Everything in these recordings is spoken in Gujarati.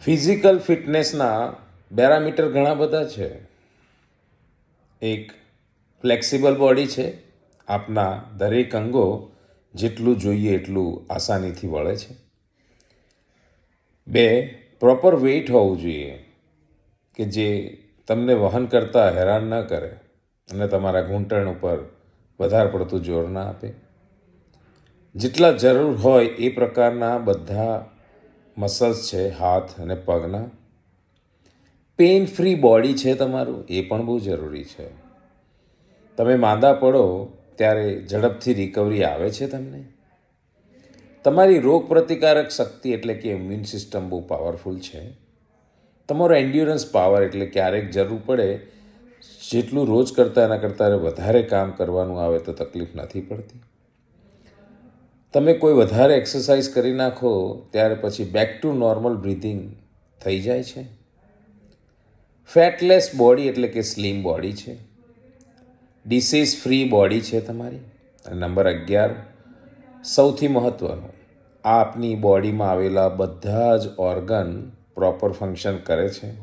ફિઝિકલ ફિટનેસના પેરામીટર ઘણા બધા છે. એક ફ્લેક્સિબલ બોડી છે. આપના દરેક અંગો જેટલું જોઈએ એટલું આસાનીથી વળે છે. 2, પ્રોપર વેઇટ હોવું જોઈએ કે જે તમને વહન કરતાં હેરાન ન કરે અને તમારા ઘૂંટણ ઉપર વધારે પડતું જોર ના આપે. જેટલા જરૂર હોય એ પ્રકારના બધા મસલ્સ છે હાથ અને પગના. પેઇન ફ્રી બોડી છે તમારું, એ પણ બહુ જરૂરી છે. તમે માંદા પડો ત્યારે ઝડપથી રિકવરી આવે છે તમને. તમારી રોગ પ્રતિકારક શક્તિ એટલે કે ઇમ્યુન સિસ્ટમ બહુ પાવરફુલ છે. તમારો એન્ડ્યુરન્સ પાવર એટલે ક્યારેક જરૂર પડે જેટલું રોજ કરતાં એના કરતાં વધારે કામ કરવાનું આવે તો તકલીફ નથી પડતી. તમે કોઈ વધારે એક્સરસાઇઝ કરી નાખો ત્યારે પછી બેક ટુ નોર્મલ બ્રીથિંગ થઈ જાય છે. ફેટલેસ બોડી એટલે કે સ્લિમ બોડી છે. ડિસીઝ ફ્રી બોડી છે તમારી. અને નંબર 11, સૌથી મહત્ત્વનું, આપની બોડીમાં આવેલા બધા જ ઓર્ગન પ્રોપર ફંક્શન કરે છે.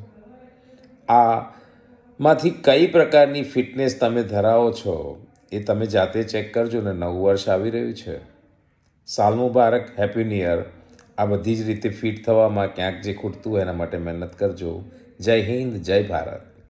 આમાંથી કઈ પ્રકારની ફિટનેસ તમે ધરાવો છો એ તમે જાતે ચેક કરજો ને. નવું વર્ષ આવી રહ્યું છે. સાલ મુબારક, હેપી ન્યૂ યર. આ બધી જ રીતે ફિટ થવામાં ક્યાંક જે ખૂટતું હોય એના માટે મહેનત કરજો. જય હિન્દ, જય ભારત.